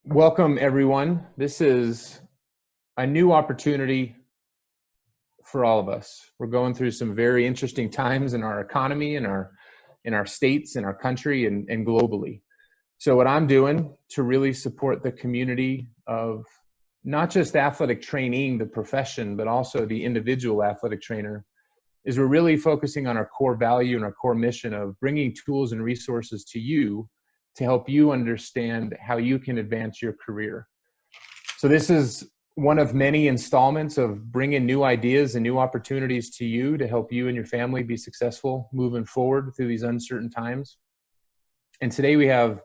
Welcome, everyone. This is a new opportunity for all of us. We're going through some very interesting times in our economy, in our states, in our country, and globally. So what I'm doing to really support the community of not just athletic training, the profession, but also the individual athletic trainer, is we're really focusing on our core value and our core mission of bringing tools and resources to you to help you understand how you can advance your career. So this is one of many installments of bringing new ideas and new opportunities to you to help you and your family be successful moving forward through these uncertain times. And today we have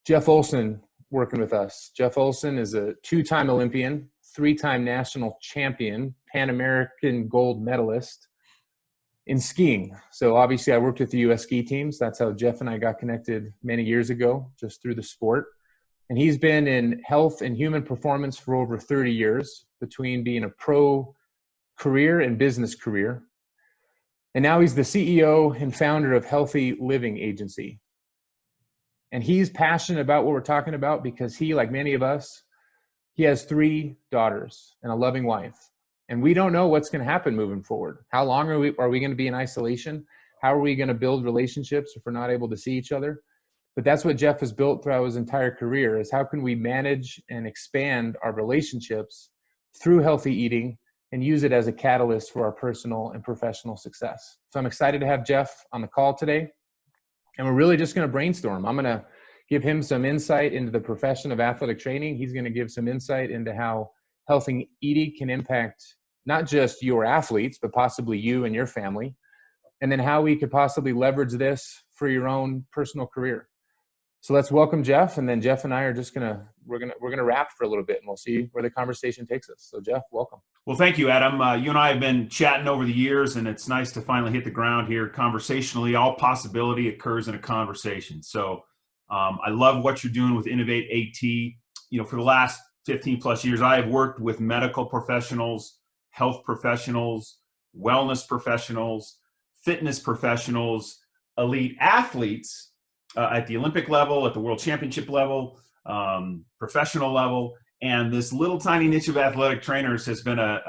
Jeff Olson working with us. Jeff Olson is a two-time Olympian, three-time national champion, Pan American gold medalist in skiing. So obviously I worked with the U.S. ski teams. That's how Jeff and I got connected many years ago, just through the sport. And he's been in health and human performance for over 30 years, between being a pro career and business career. And now he's the CEO and founder of Healthy Living Agency. And he's passionate about what we're talking about because he, like many of us, he has 3 daughters and a loving wife. And we don't know what's going to happen moving forward. How long are we going to be in isolation? How are we going to build relationships if we're not able to see each other? But that's what Jeff has built throughout his entire career, is how can we manage and expand our relationships through healthy eating and use it as a catalyst for our personal and professional success. So I'm excited to have Jeff on the call today. And we're really just going to brainstorm. I'm going to give him some insight into the profession of athletic training. He's going to give some insight into how healthy eating can impact not just your athletes, but possibly you and your family, and then how we could possibly leverage this for your own personal career. So let's welcome Jeff, and then Jeff and I are just we're gonna wrap for a little bit, and we'll see where the conversation takes us. So Jeff, welcome. Well, thank you, Adam. You and I have been chatting over the years, and it's nice to finally hit the ground here conversationally. All possibility occurs in a conversation. So I love what you're doing with InnovateAT. You know, for the last 15 plus years, I have worked with medical professionals, health professionals, wellness professionals, fitness professionals, elite athletes at the Olympic level, at the world championship level, professional level. And this little tiny niche of athletic trainers has been a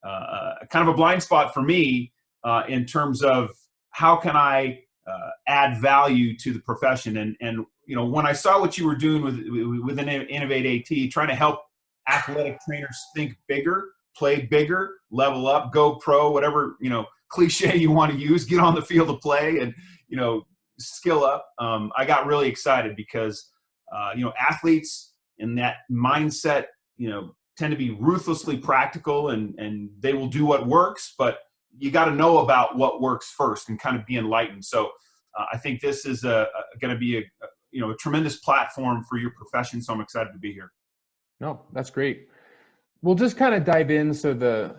kind of a blind spot for me in terms of how can I add value to the profession. And you know, when I saw what you were doing with InnovateAT, trying to help athletic trainers think bigger, play bigger, level up, go pro, whatever, you know, cliche you want to use, get on the field of play and, you know, skill up. I got really excited because, you know, athletes in that mindset, you know, tend to be ruthlessly practical and they will do what works, but you got to know about what works first and kind of be enlightened. So I think this is going to be a tremendous platform for your profession. So I'm excited to be here. No, that's great. We'll just kind of dive in so the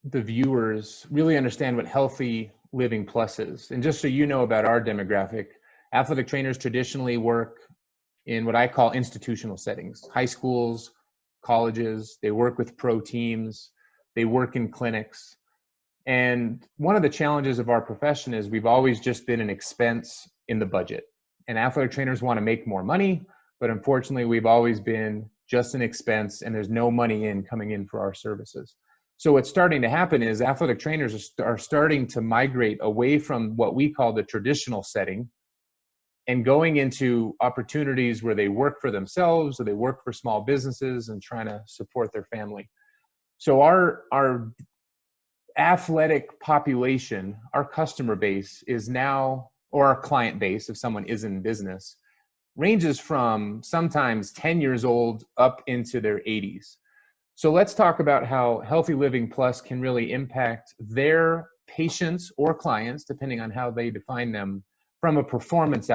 viewers really understand what Healthy Living Plus is. And just so you know about our demographic, athletic trainers traditionally work in what I call institutional settings, high schools, colleges. They work with pro teams. They work in clinics. And one of the challenges of our profession is we've always just been an expense in the budget. And athletic trainers want to make more money, but unfortunately we've always been just an expense and there's no money coming in for our services. So what's starting to happen is athletic trainers are starting to migrate away from what we call the traditional setting and going into opportunities where they work for themselves or they work for small businesses and trying to support their family. So our athletic population, our customer base is now, or our client base, if someone is in business, ranges from sometimes 10 years old up into their 80s. So let's talk about how Healthy Living Plus can really impact their patients or clients, depending on how they define them, from a performance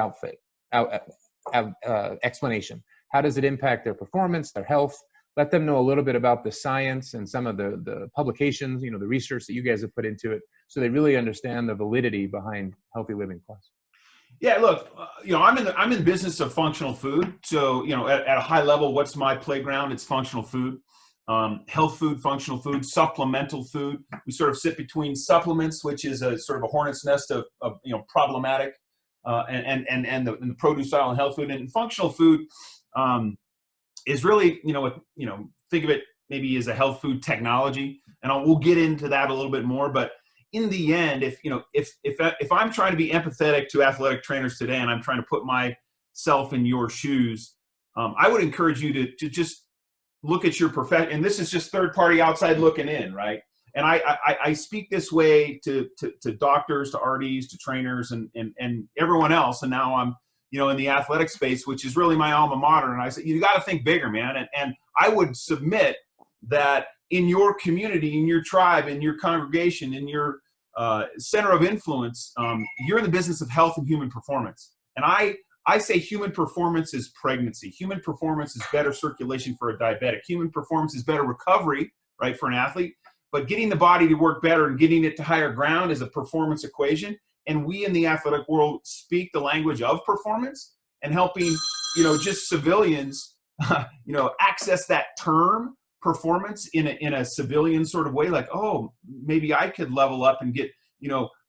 explanation. How does it impact their performance, their health? Let them know a little bit about the science and some of the publications, you know, the research that you guys have put into it, so they really understand the validity behind Healthy Living Plus. Yeah, look, you know, I'm in the business of functional food. So, you know, at a high level, what's my playground? It's functional food. health food, functional food, supplemental food. We sort of sit between supplements, which is a sort of a hornet's nest of problematic, and the produce aisle and health food. And functional food is really, think of it maybe as a health food technology, and we'll get into that a little bit more. But in the end, if I'm trying to be empathetic to athletic trainers today, and I'm trying to put myself in your shoes, I would encourage you to just look at your profession. And this is just third party outside looking in, right? And I speak this way to doctors, to RDs, to trainers, and everyone else. And now I'm in the athletic space, which is really my alma mater. And I said, you got to think bigger, man. And I would submit that in your community, in your tribe, in your congregation, in your center of influence, you're in the business of health and human performance. And I say human performance is pregnancy. Human performance is better circulation for a diabetic. Human performance is better recovery, right, for an athlete. But getting the body to work better and getting it to higher ground is a performance equation. And we in the athletic world speak the language of performance, and helping, just civilians, access that term performance in a civilian sort of way. Like, oh, maybe I could level up and get,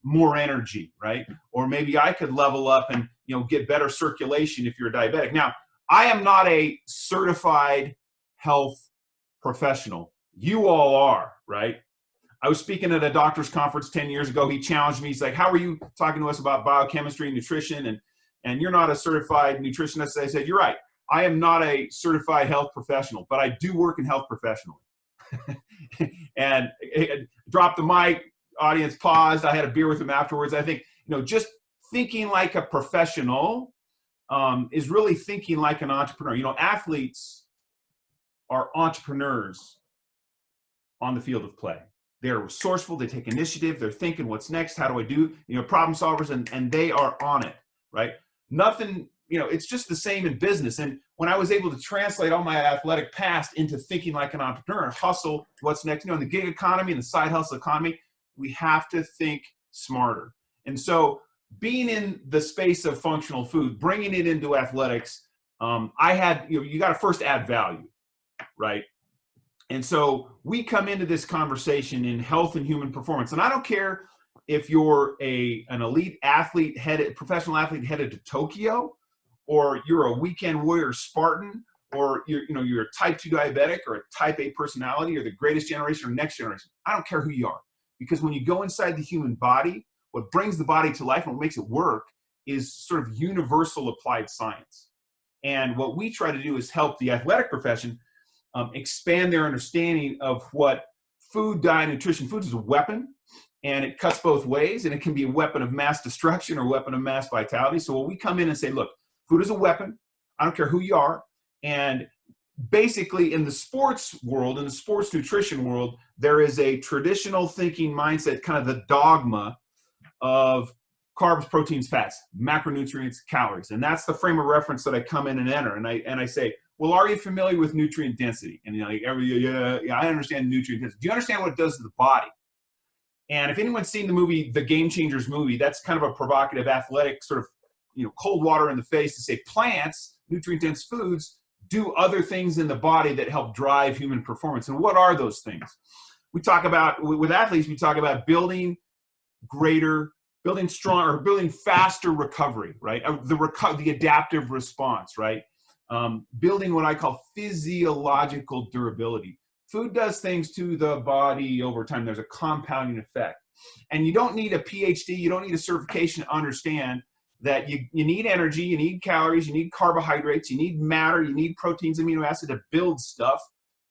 more energy, right? Or maybe I could level up and, get better circulation if you're a diabetic. Now, I am not a certified health professional. You all are, right? I was speaking at a doctor's conference 10 years ago. He challenged me. He's like, how are you talking to us about biochemistry and nutrition? And you're not a certified nutritionist. I said, you're right. I am not a certified health professional, but I do work in health professionally. And dropped the mic, audience paused. I had a beer with him afterwards. I think, just thinking like a professional is really thinking like an entrepreneur. Athletes are entrepreneurs on the field of play. They're resourceful. They take initiative. They're thinking, what's next? How do I do? Problem solvers, and they are on it, right? Nothing, it's just the same in business. And when I was able to translate all my athletic past into thinking like an entrepreneur, hustle, what's next, in the gig economy and the side hustle economy, we have to think smarter. And so being in the space of functional food, bringing it into athletics, I had, you got to first add value, right? And so we come into this conversation in health and human performance. And I don't care if you're an elite athlete professional athlete headed to Tokyo, or you're a weekend warrior Spartan, or you're a type 2 diabetic, or a type A personality, or the greatest generation or next generation. I don't care who you are. Because when you go inside the human body, what brings the body to life and what makes it work is sort of universal applied science. And what we try to do is help the athletic profession expand their understanding of what food, diet, nutrition. Food is a weapon, and it cuts both ways, and it can be a weapon of mass destruction or a weapon of mass vitality. So when we come in and say, look, food is a weapon, I don't care who you are. And basically in the sports world, in the sports nutrition world, there is a traditional thinking mindset, kind of the dogma of carbs, proteins, fats, macronutrients, calories. And that's the frame of reference that I come in and enter. And I say, well, are you familiar with nutrient density? And yeah, I understand nutrient density. Do you understand what it does to the body? And if anyone's seen the movie, the GameChangers movie, that's kind of a provocative, athletic sort of, cold water in the face to say plants, nutrient-dense foods, do other things in the body that help drive human performance. And what are those things? We talk about, with athletes, we talk about building stronger, building faster recovery, right? The adaptive response, right? Building what I call physiological durability. Food does things to the body over time. There's a compounding effect. And you don't need a PhD, you don't need a certification to understand that you need energy, you need calories, you need carbohydrates, you need matter, you need proteins, amino acid to build stuff,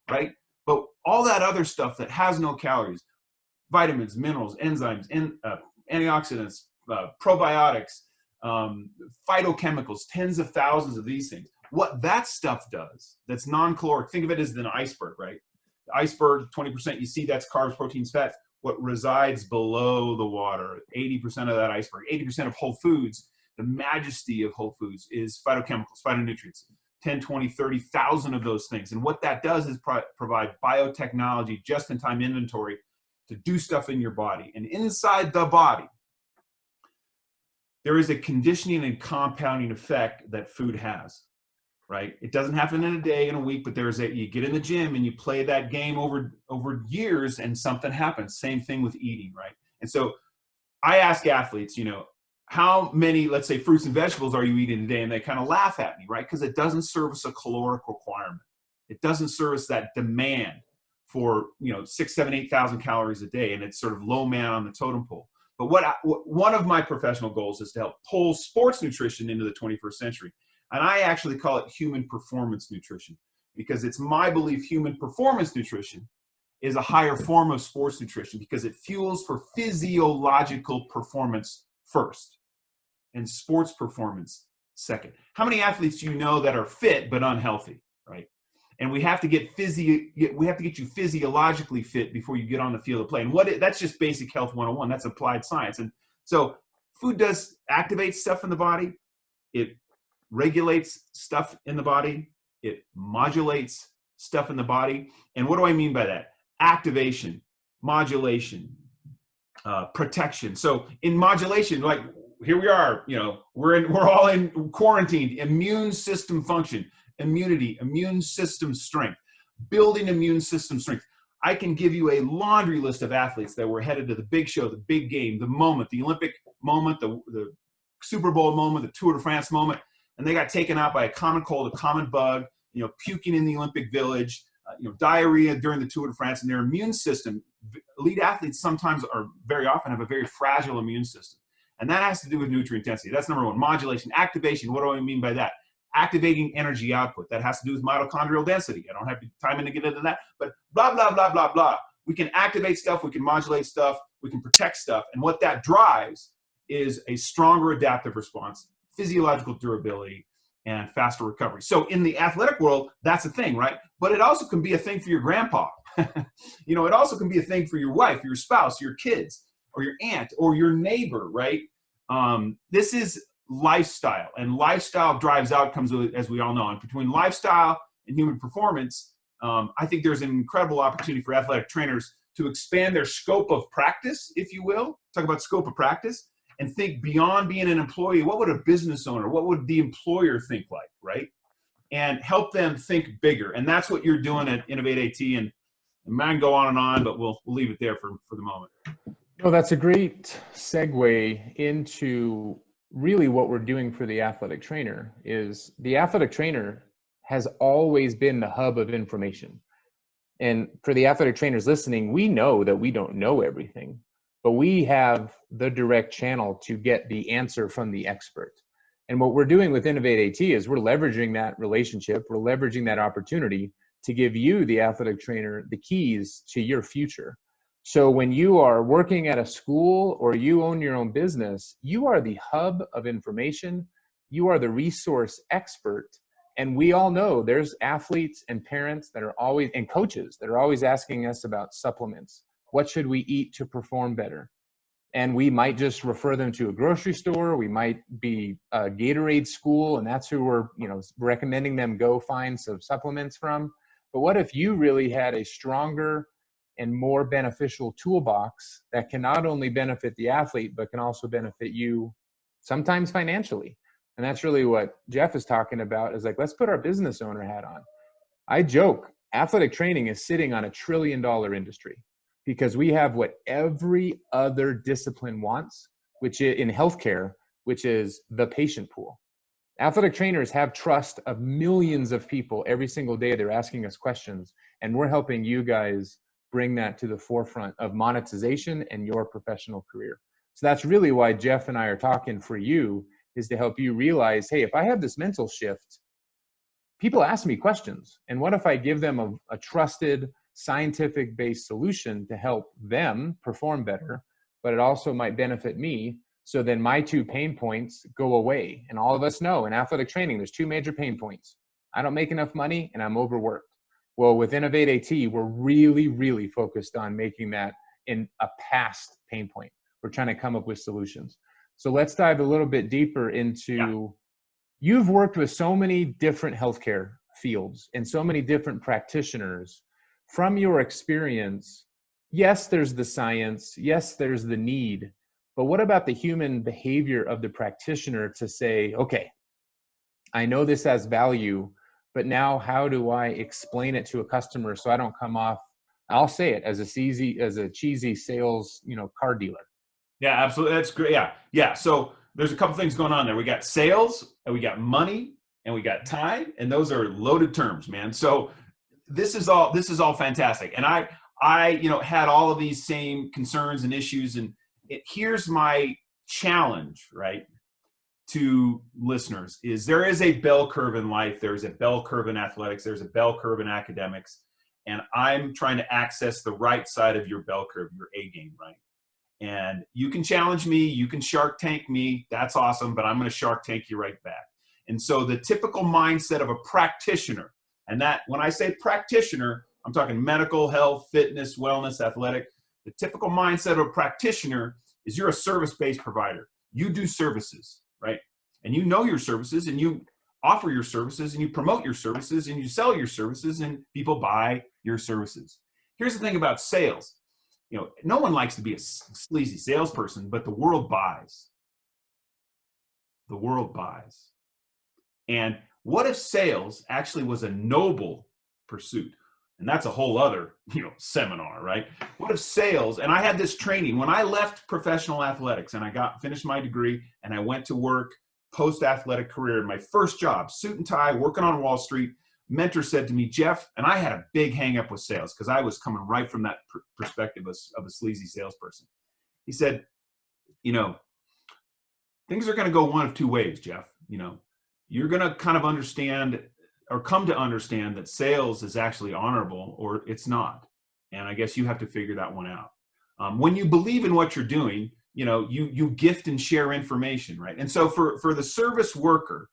right? But all that other stuff that has no calories, vitamins, minerals, enzymes, antioxidants, probiotics, phytochemicals, tens of thousands of these things. What that stuff does, that's non-caloric, think of it as an iceberg, right? The iceberg, 20% you see, that's carbs, proteins, fats. What resides below the water, 80% of that iceberg, 80% of whole foods, the majesty of whole foods is phytochemicals, phytonutrients, 10, 20, 30,000 of those things. And what that does is provide biotechnology, just-in-time inventory to do stuff in your body. And inside the body, there is a conditioning and compounding effect that food has. right? It doesn't happen in a day, in a week, but you get in the gym and you play that game over years and something happens. Same thing with eating, right? And so I ask athletes, how many, let's say, fruits and vegetables are you eating a day? And they kind of laugh at me, right? Because it doesn't service a caloric requirement. It doesn't service that demand for, 6, 7, 8,000 calories a day. And it's sort of low man on the totem pole. But one of my professional goals is to help pull sports nutrition into the 21st century. And I actually call it human performance nutrition, because it's my belief human performance nutrition is a higher form of sports nutrition, because it fuels for physiological performance first and sports performance second. How many athletes do you know that are fit but unhealthy, right? And we have to get you physiologically fit before you get on the field of play. And that's just basic health 101. That's applied science. And so food does activate stuff in the body. It regulates stuff in the body. It modulates stuff in the body. And what do I mean by that? Activation, modulation, protection. So in modulation, like here we are, we're all in quarantine. Immune system function, immunity, immune system strength, building immune system strength. I can give you a laundry list of athletes that were headed to the big show, the big game, the moment, the Olympic moment, the Super Bowl moment, the Tour de France moment, and they got taken out by a common cold, a common bug, puking in the Olympic Village, diarrhea during the Tour de France, and their immune system. Elite athletes very often have a very fragile immune system. And that has to do with nutrient density. That's number one. Modulation, activation. What do I mean by that? Activating energy output. That has to do with mitochondrial density. I don't have time to get into that, but blah, blah, blah, blah, blah. We can activate stuff. We can modulate stuff. We can protect stuff. And what that drives is a stronger adaptive response, physiological durability, and faster recovery. So in the athletic world, that's a thing, right? But it also can be a thing for your grandpa. It also can be a thing for your wife, your spouse, your kids, or your aunt, or your neighbor, right? This is lifestyle, and lifestyle drives outcomes, as we all know. And between lifestyle and human performance, I think there's an incredible opportunity for athletic trainers to expand their scope of practice, if you will. Talk about scope of practice, and think beyond being an employee. What would a business owner, what would the employer think like, right? And help them think bigger. And that's what you're doing at InnovateAT. And man, go on, but we'll leave it there for the moment. Well, that's a great segue into really what we're doing for the athletic trainer. Is the athletic trainer has always been the hub of information. And for the athletic trainers listening, we know that we don't know everything, but we have the direct channel to get the answer from the expert. And what we're doing with InnovateAT is we're leveraging that relationship, we're leveraging that opportunity to give you, the athletic trainer, the keys to your future. So when you are working at a school or you own your own business, you are the hub of information, you are the resource expert. And we all know there's athletes and parents that are always, and coaches that are always asking us about supplements. What should we eat to perform better? And we might just refer them to a grocery store. We might be a Gatorade school, and that's who we're recommending them go find some supplements from. But what if you really had a stronger and more beneficial toolbox that can not only benefit the athlete, but can also benefit you, sometimes financially? And that's really what Jeff is talking about, is like, let's put our business owner hat on. I joke, athletic training is sitting on $1 trillion industry, because we have what every other discipline wants, which is in healthcare, which is the patient pool. Athletic trainers have trust of millions of people every single day. They're asking us questions, and we're helping you guys bring that to the forefront of monetization and your professional career. So that's really why Jeff and I are talking for you, is to help you realize, hey, if I have this mental shift, people ask me questions. And what if I give them a trusted, scientific-based solution to help them perform better, but it also might benefit me? So then my 2 pain points go away. And all of us know in athletic training, there's 2 major pain points. I don't make enough money and I'm overworked. Well, with InnovateAT, we're really, really focused on making that in a past pain point. We're trying to come up with solutions. So let's dive a little bit deeper into, you've worked with so many different healthcare fields and so many different practitioners. From your experience, yes, there's the science, yes, there's the need, but what about the human behavior of the practitioner to say, okay, I know this has value, but now how do I explain it to a customer so I don't come off, I'll say it, as a cheesy sales, car dealer. Yeah, absolutely. That's great. Yeah. Yeah. So there's a couple things going on there. We got sales and we got money and we got time, and those are loaded terms, man. So this is all fantastic. And I had all of these same concerns and issues. And here's my challenge, right, to listeners is there is a bell curve in life. There's a bell curve in athletics. There's a bell curve in academics. And I'm trying to access the right side of your bell curve, your A game, right? And you can challenge me, you can Shark Tank me, that's awesome, but I'm going to Shark Tank you right back. And so the typical mindset of a practitioner, and that when I say practitioner, I'm talking medical, health, fitness, wellness, athletic. The typical mindset of a practitioner is you're a service-based provider. You do services, right? And you know your services, and you offer your services, and you promote your services, and you sell your services, and people buy your services. Here's the thing about sales. No one likes to be a sleazy salesperson, but the world buys. The world buys. And what if sales actually was a noble pursuit? And that's a whole other, seminar, right? What if sales, and I had this training when I left professional athletics and I finished my degree and I went to work post-athletic career, my first job, suit and tie, working on Wall Street. Mentor said to me, Jeff, and I had a big hang up with sales because I was coming right from that perspective of a sleazy salesperson. He said, things are going to go one of two ways, Jeff. You're going to kind of understand or come to understand that sales is actually honorable or it's not. And I guess you have to figure that one out. When you believe in what you're doing, you gift and share information, right? And so for the service worker,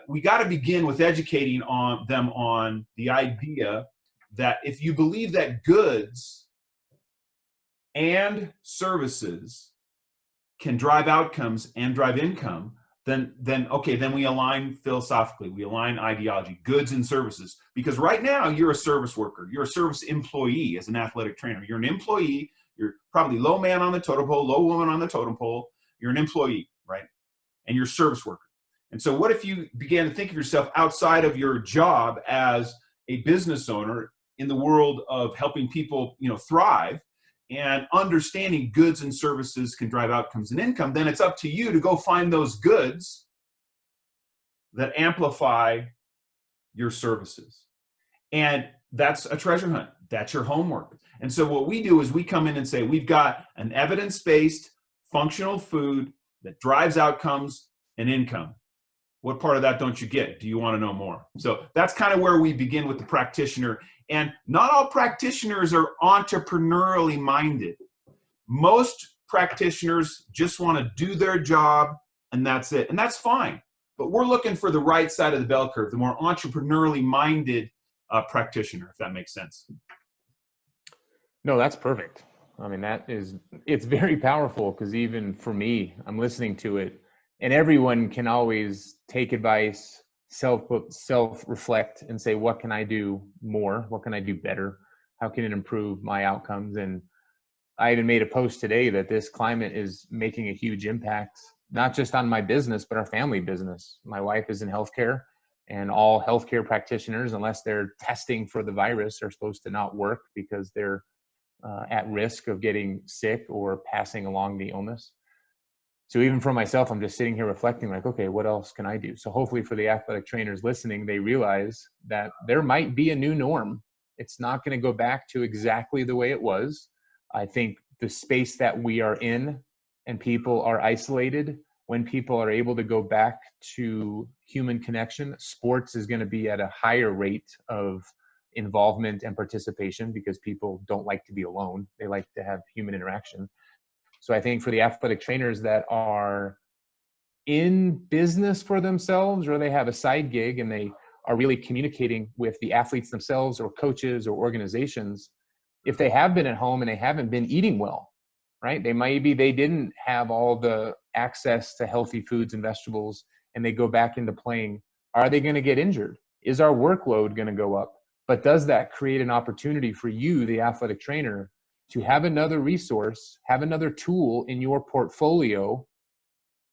we got to begin with educating them on the idea that if you believe that goods and services can drive outcomes and drive income, then we align philosophically, we align ideology, goods and services. Because right now you're a service worker, you're a service employee as an athletic trainer. You're an employee, you're probably low man on the totem pole, low woman on the totem pole, you're an employee, right? And you're a service worker. And so what if you began to think of yourself outside of your job as a business owner in the world of helping people, thrive and understanding goods and services can drive outcomes and income? Then it's up to you to go find those goods that amplify your services. And that's a treasure hunt. That's your homework. And so what we do is we come in and say, we've got an evidence-based functional food that drives outcomes and income. What part of that don't you get? Do you want to know more? So that's kind of where we begin with the practitioner. And not all practitioners are entrepreneurially minded. Most practitioners just want to do their job and that's it. And that's fine. But we're looking for the right side of the bell curve, the more entrepreneurially minded practitioner, if that makes sense. No, that's perfect. I mean, it's very powerful because even for me, I'm listening to it. And everyone can always take advice, self-reflect and say, what can I do more? What can I do better? How can it improve my outcomes? And I even made a post today that this climate is making a huge impact, not just on my business, but our family business. My wife is in healthcare, and all healthcare practitioners, unless they're testing for the virus, are supposed to not work because they're at risk of getting sick or passing along the illness. So even for myself, I'm just sitting here reflecting like, okay, what else can I do? So hopefully for the athletic trainers listening, they realize that there might be a new norm. It's not going to go back to exactly the way it was. I think the space that we are in and people are isolated, when people are able to go back to human connection, sports is going to be at a higher rate of involvement and participation because people don't like to be alone. They like to have human interaction. So I think for the athletic trainers that are in business for themselves, or they have a side gig and they are really communicating with the athletes themselves or coaches or organizations, if they have been at home and they haven't been eating well, right? They didn't have all the access to healthy foods and vegetables and they go back into playing. Are they going to get injured? Is our workload going to go up? But does that create an opportunity for you, the athletic trainer, to have another resource, have another tool in your portfolio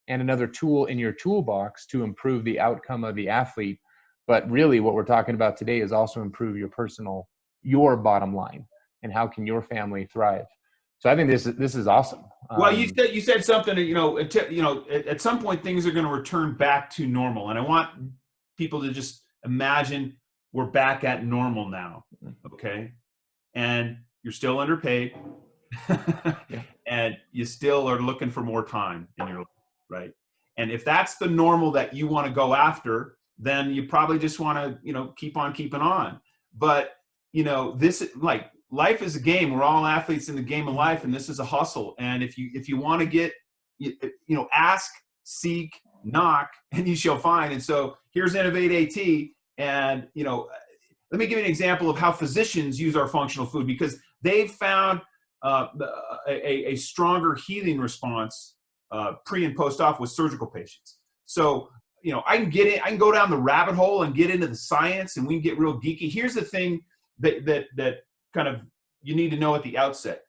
and another tool in your toolbox to improve the outcome of the athlete But really what we're talking about today is also improve your bottom line, and how can your family thrive. So I think this is awesome. Well, you said something, at some point things are going to return back to normal. And I want people to just imagine we're back at normal now. Okay. And you're still underpaid. Yeah. And you still are looking for more time in your life, right? And if that's the normal that you want to go after, then you probably just want to, keep on keeping on. But, this, like, life is a game. We're all athletes in the game of life, and this is a hustle. And if you want to get, ask, seek, knock, and you shall find. And so here's InnovateAT. And, let me give you an example of how physicians use our functional food, because they've found a stronger healing response pre and post op with surgical patients. So, I can go down the rabbit hole and get into the science, and we can get real geeky. Here's the thing that kind of you need to know at the outset.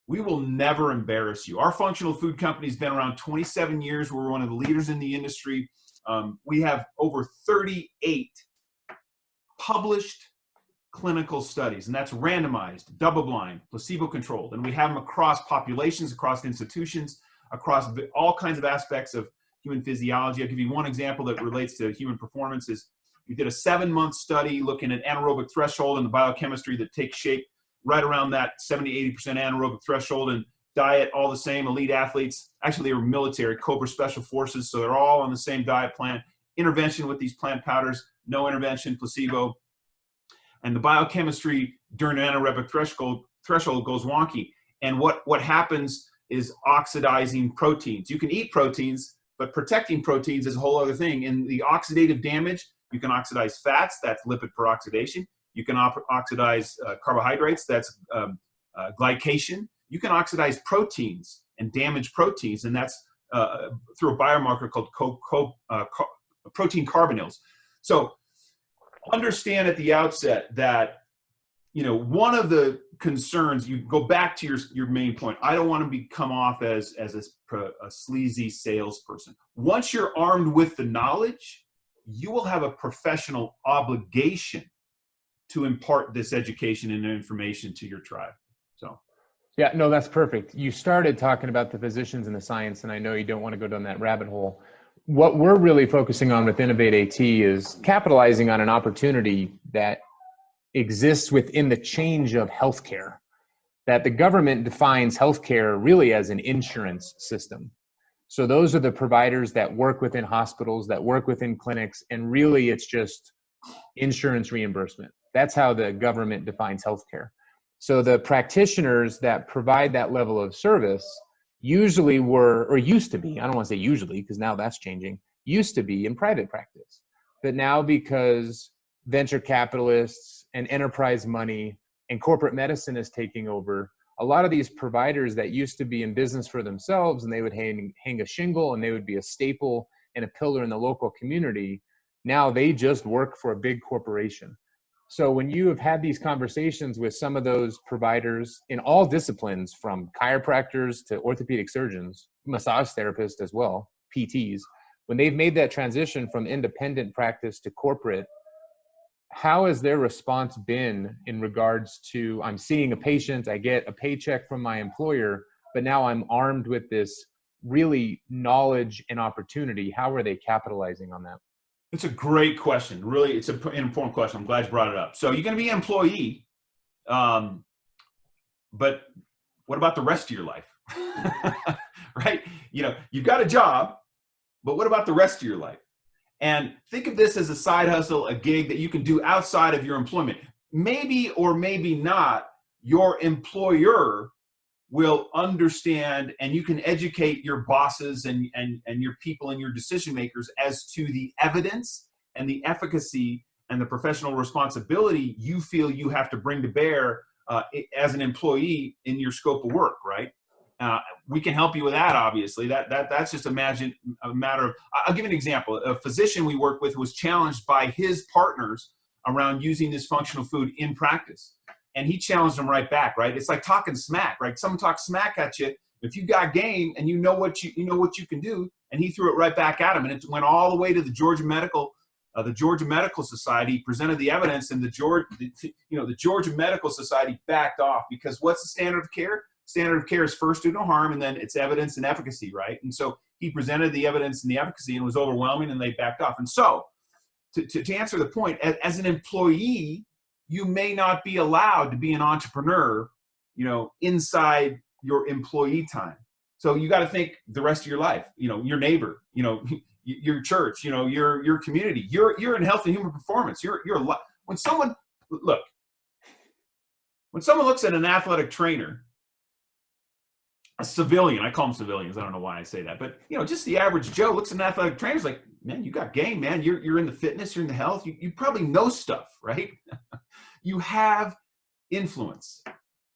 We will never embarrass you. Our functional food company has been around 27 years. We're one of the leaders in the industry. We have over 38 published clinical studies, and that's randomized, double-blind, placebo-controlled, and we have them across populations, across institutions, across all kinds of aspects of human physiology. I'll give you one example that relates to human performance. Is we did a 7-month study looking at anaerobic threshold and the biochemistry that takes shape right around that 70-80% anaerobic threshold, and diet all the same. Elite athletes, actually they were military, Cobra Special Forces, so they're all on the same diet plan. Intervention with these plant powders, no intervention, placebo. And the biochemistry during anaerobic threshold goes wonky. And what happens is oxidizing proteins. You can eat proteins, but protecting proteins is a whole other thing. In the oxidative damage, you can oxidize fats, that's lipid peroxidation. You can oxidize carbohydrates, that's glycation. You can oxidize proteins and damage proteins, and that's through a biomarker called protein carbonyls. So understand at the outset that, one of the concerns, you go back to your main point. I don't want to come off as a sleazy salesperson. Once you're armed with the knowledge, you will have a professional obligation to impart this education and information to your tribe. So. Yeah, no, that's perfect. You started talking about the physicians and the science, and I know you don't want to go down that rabbit hole. What we're really focusing on with InnovateAT is capitalizing on an opportunity that exists within the change of healthcare, that the government defines healthcare really as an insurance system. So those are the providers that work within hospitals, that work within clinics, and really it's just insurance reimbursement. That's how the government defines healthcare. So the practitioners that provide that level of service usually were, or used to be, I don't want to say usually because now that's changing, used to be in private practice. But now because venture capitalists and enterprise money and corporate medicine is taking over, a lot of these providers that used to be in business for themselves and they would hang a shingle and they would be a staple and a pillar in the local community, now they just work for a big corporation. So when you have had these conversations with some of those providers in all disciplines, from chiropractors to orthopedic surgeons, massage therapists as well, PTs, when they've made that transition from independent practice to corporate, how has their response been in regards to, I'm seeing a patient, I get a paycheck from my employer, but now I'm armed with this really knowledge and opportunity? How are they capitalizing on that? It's a great question. Really, it's an important question. I'm glad you brought it up. So you're going to be an employee, but what about the rest of your life? Right? You've got a job, but what about the rest of your life? And think of this as a side hustle, a gig that you can do outside of your employment. Maybe or maybe not, your employer will understand, and you can educate your bosses and your people and your decision makers as to the evidence and the efficacy and the professional responsibility you feel you have to bring to bear as an employee in your scope of work, right? We can help you with that, obviously. That's just a matter of, I'll give you an example. A physician we work with was challenged by his partners around using this functional food in practice. And he challenged them right back, right? It's like talking smack, right? Someone talks smack at you. If you got game and you know what you can do, and he threw it right back at him, and it went all the way to the Georgia Medical the Georgia Medical Society presented the evidence, and the Georgia Medical Society backed off, because what's the standard of care? Standard of care is first do no harm, and then it's evidence and efficacy, right? And so he presented the evidence and the efficacy, and it was overwhelming, and they backed off. And so to answer the point, as an employee, you may not be allowed to be an entrepreneur, inside your employee time. So you got to think the rest of your life, your neighbor, your church, your community, you're in health and human performance. When someone looks at an athletic trainer, a civilian, I call them civilians, I don't know why I say that, but just the average Joe looks at an athletic trainer, is like, man, you got game, man. You're in the fitness, you're in the health, you probably know stuff, right? You have influence.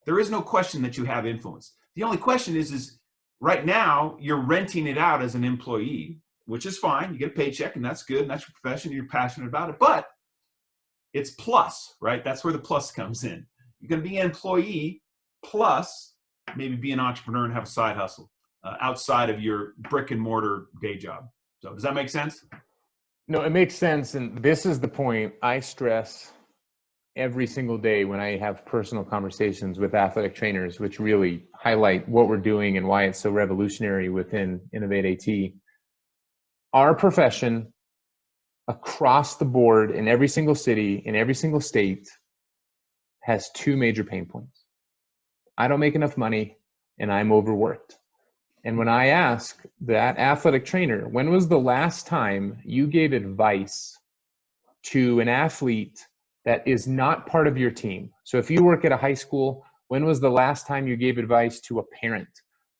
There is no question that you have influence. The only question is right now you're renting it out as an employee, which is fine. You get a paycheck, and that's good, and that's your profession, you're passionate about it, but it's plus, right? That's where the plus comes in. You're going to be an employee plus maybe be an entrepreneur and have a side hustle outside of your brick and mortar day job. So does that make sense? No, it makes sense. And this is the point I stress every single day when I have personal conversations with athletic trainers, which really highlight what we're doing and why it's so revolutionary within InnovateAT. Our profession across the board in every single city, in every single state, has two major pain points. I don't make enough money, and I'm overworked. And when I ask that athletic trainer, when was the last time you gave advice to an athlete that is not part of your team? So if you work at a high school, when was the last time you gave advice to a parent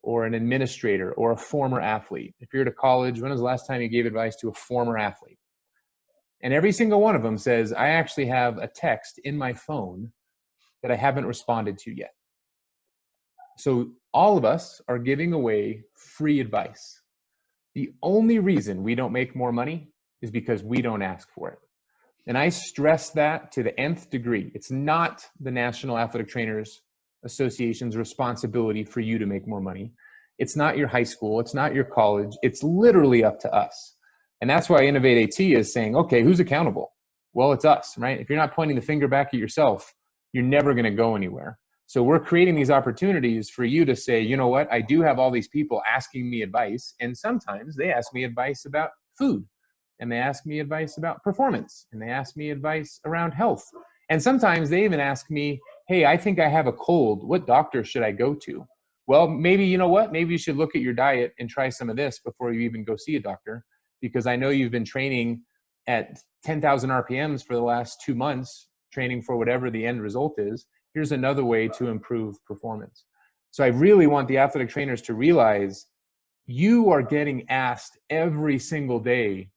or an administrator or a former athlete? If you're at a college, when was the last time you gave advice to a former athlete? And every single one of them says, I actually have a text in my phone that I haven't responded to yet. So all of us are giving away free advice. The only reason we don't make more money is because we don't ask for it. And I stress that to the nth degree. It's not the National Athletic Trainers Association's responsibility for you to make more money. It's not your high school. It's not your college. It's literally up to us. And that's why InnovateAT is saying, okay, who's accountable? Well, it's us, right? If you're not pointing the finger back at yourself, you're never going to go anywhere. So we're creating these opportunities for you to say, you know what, I do have all these people asking me advice, and sometimes they ask me advice about food, and they ask me advice about performance, and they ask me advice around health. And sometimes they even ask me, hey, I think I have a cold. What doctor should I go to? Well, maybe, you know what, maybe you should look at your diet and try some of this before you even go see a doctor, because I know you've been training at 10,000 RPMs for the last 2 months, training for whatever the end result is. Here's another way to improve performance. So I really want the athletic trainers to realize you are getting asked every single day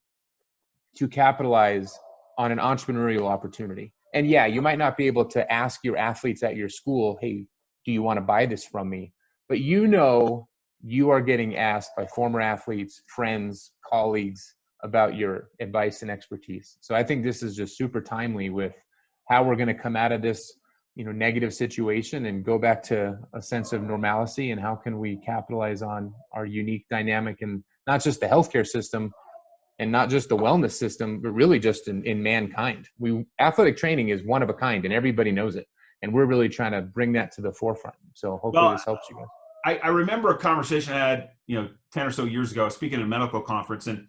to capitalize on an entrepreneurial opportunity. And yeah, you might not be able to ask your athletes at your school, hey, do you want to buy this from me? But you know you are getting asked by former athletes, friends, colleagues about your advice and expertise. So I think this is just super timely with how we're going to come out of this negative situation and go back to a sense of normalcy, and how can we capitalize on our unique dynamic in not just the healthcare system and not just the wellness system, but really just in mankind. Athletic training is one of a kind, and everybody knows it. And we're really trying to bring that to the forefront. So hopefully this helps you guys. I remember a conversation I had, 10 or so years ago, speaking at a medical conference, and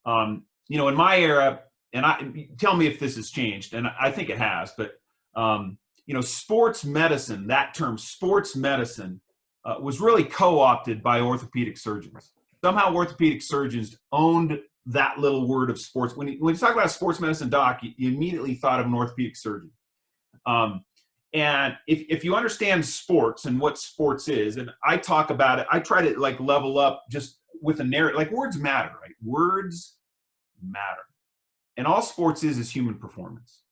in my era, and tell me if this has changed, and I think it has, but sports medicine, that term sports medicine, was really co-opted by orthopedic surgeons. Somehow orthopedic surgeons owned that little word of sports. When you talk about a sports medicine doc, you immediately thought of an orthopedic surgeon. And if you understand sports and what sports is, and I talk about it, I try to level up just with a narrative, words matter, right? Words matter. And all sports is human performance,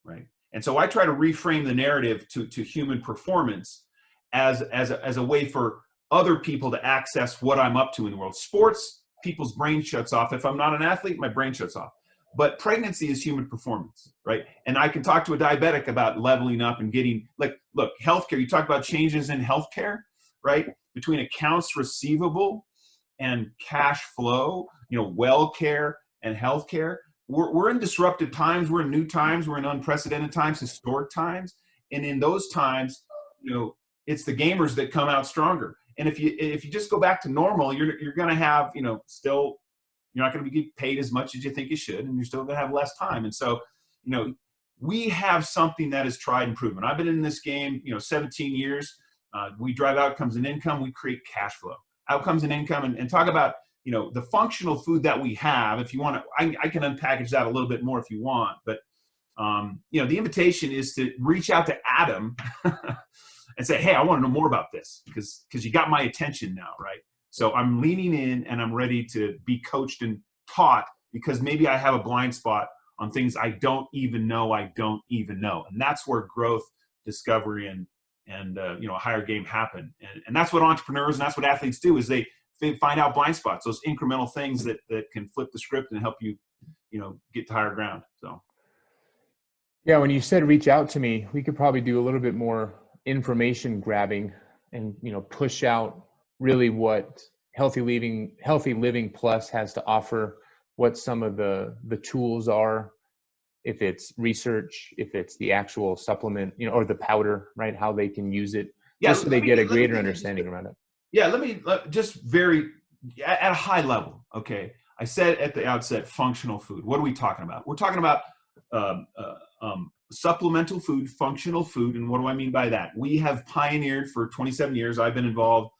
right? And so I try to reframe the narrative to human performance as a way for other people to access what I'm up to in the world. Sports, people's brain shuts off. If I'm not an athlete, my brain shuts off. But pregnancy is human performance, right? And I can talk to a diabetic about leveling up and getting, look, healthcare, you talk about changes in healthcare, right? Between accounts receivable and cash flow, well care and healthcare. we're in disruptive times. We're in new times. We're in unprecedented times, historic times. And in those times, it's the gamers that come out stronger. And if you just go back to normal, you're going to have, still, you're not going to be paid as much as you think you should, and you're still going to have less time. And so, we have something that is tried and proven. I've been in this game, 17 years. We drive outcomes and income. We create cash flow. Outcomes and income, and talk about, the functional food that we have. If you want to, I can unpackage that a little bit more if you want. But, the invitation is to reach out to Adam and say, hey, I want to know more about this because you got my attention now, right? So I'm leaning in and I'm ready to be coached and taught because maybe I have a blind spot on things I don't even know. And that's where growth, discovery, and a higher game happen. And that's what entrepreneurs and that's what athletes do is they find out blind spots, those incremental things that can flip the script and help you, get to higher ground. So. Yeah, when you said reach out to me, we could probably do a little bit more information grabbing and, push out really what Healthy Living Plus has to offer, what some of the tools are, if it's research, if it's the actual supplement, or the powder, right? How they can use it, just so they get a greater understanding around it. Yeah, let me just at a high level, okay? I said at the outset, functional food. What are we talking about? We're talking about supplemental food, functional food, and what do I mean by that? We have pioneered for 27 years. I've been involved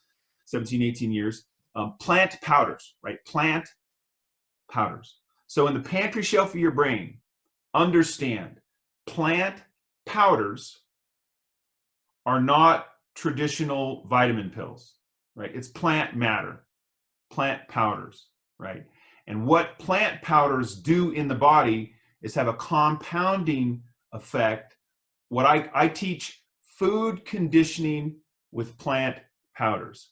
17, 18 years. Plant powders, right? Plant powders. So in the pantry shelf of your brain, understand plant powders are not traditional vitamin pills, right? It's plant matter, plant powders, right? And what plant powders do in the body is have a compounding effect. What I teach food conditioning with plant powders.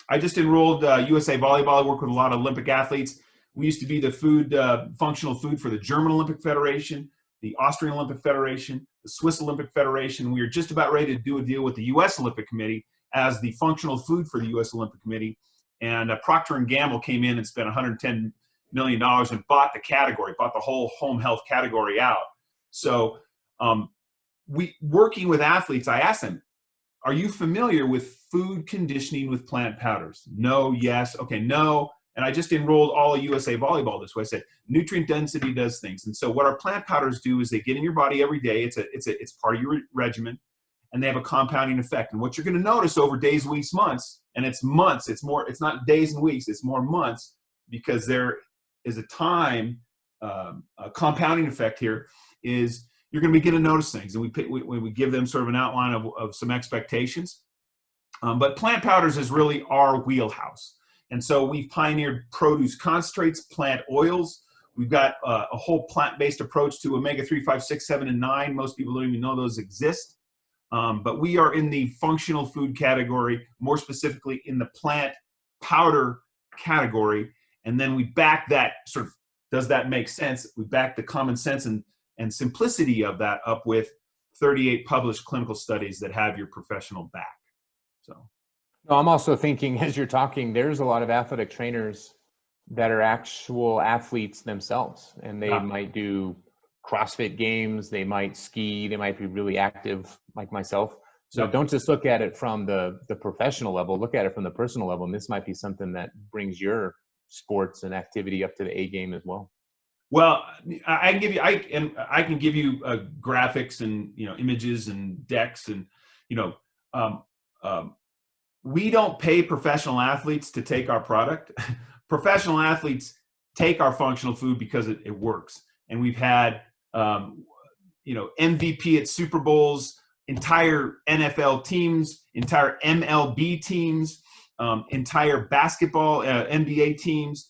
I just enrolled USA Volleyball. I work with a lot of Olympic athletes. We used to be the functional food for the German Olympic Federation, the Austrian Olympic Federation, the Swiss Olympic Federation. We are just about ready to do a deal with the U.S. Olympic Committee as the functional food for the U.S. Olympic Committee. And Procter & Gamble came in and spent $110 million and bought the whole home health category out. So working with athletes, I asked them, are you familiar with food conditioning with plant powders? No, yes, okay, no. And I just enrolled all of USA Volleyball this way. I said, nutrient density does things. And so what our plant powders do is they get in your body every day. It's part of your regimen, and they have a compounding effect. And what you're going to notice over days, weeks, months, and it's months, it's not days and weeks, it's more months, because there is a time, a compounding effect here is you're going to begin to notice things. And we give them sort of an outline of some expectations. But plant powders is really our wheelhouse. And so we've pioneered produce concentrates, plant oils. We've got a whole plant-based approach to omega-3, 5, 6, 7, and 9. Most people don't even know those exist. But we are in the functional food category, more specifically in the plant powder category. And then we back that sort of, does that make sense? We back the common sense and simplicity of that up with 38 published clinical studies that have your professional back. So. No, I'm also thinking as you're talking, there's a lot of athletic trainers that are actual athletes themselves, and they might do CrossFit games, they might ski, they might be really active like myself. So don't just look at it from the professional level, look at it from the personal level. And this might be something that brings your sports and activity up to the A game as well. Well, I can give you graphics and images and decks and we don't pay professional athletes to take our product. Professional athletes take our functional food because it works. And we've had, MVP at Super Bowls, entire NFL teams, entire MLB teams, entire basketball, NBA teams,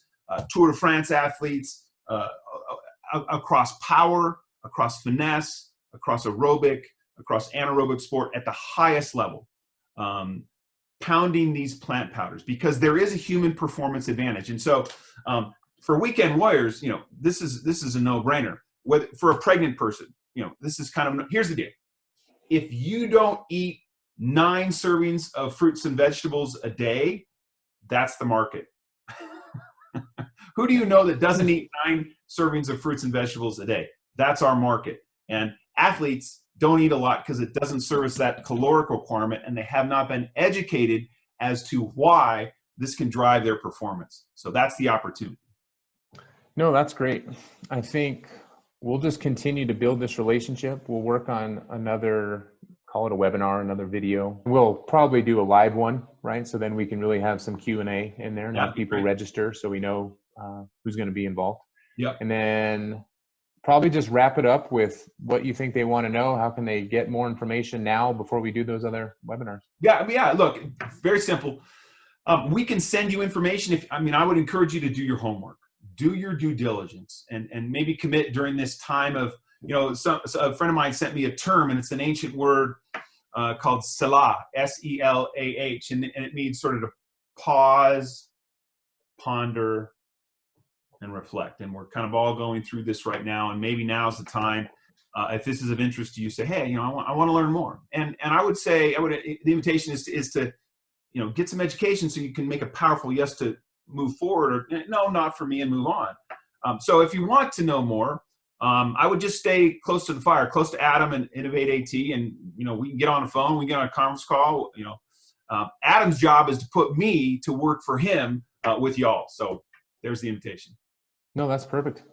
Tour de France athletes, across power, across finesse, across aerobic, across anaerobic sport at the highest level. Pounding these plant powders because there is a human performance advantage. And so for weekend warriors, this is a no-brainer. For a pregnant person, this is kind of, here's the deal. If you don't eat 9 servings of fruits and vegetables a day, that's the market. Who do you know that doesn't eat 9 servings of fruits and vegetables a day. That's our market. And athletes don't eat a lot because it doesn't service that caloric requirement, and they have not been educated as to why this can drive their performance. So that's the opportunity. No, that's great. I think we'll just continue to build this relationship. We'll work on another, call it a webinar, another video. We'll probably do a live one, right? So then we can really have some Q&A in there and have people register so we know who's going to be involved. Yep. And then probably just wrap it up with what you think they want to know. How can they get more information now before we do those other webinars? Yeah, look, very simple. We can send you information. I would encourage you to do your homework, do your due diligence, and maybe commit during this time of, a friend of mine sent me a term, and it's an ancient word called Selah, S-E-L-A-H, and it means sort of to pause, ponder, and reflect. And we're kind of all going through this right now, and maybe now's the time. If this is of interest to you, say, hey, I want to learn more. And I would say, the invitation is to, get some education so you can make a powerful yes to move forward, or no, not for me, and move on. So if you want to know more, I would just stay close to the fire, close to Adam and InnovateAT, and we can get on the phone, we can get on a conference call. Adam's job is to put me to work for him with y'all. So there's the invitation. No, that's perfect.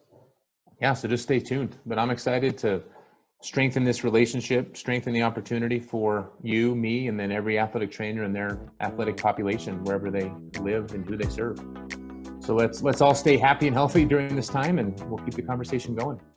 Yeah, so just stay tuned. But I'm excited to strengthen this relationship, strengthen the opportunity for you, me, and then every athletic trainer and their athletic population, wherever they live and who they serve. So let's all stay happy and healthy during this time, and we'll keep the conversation going.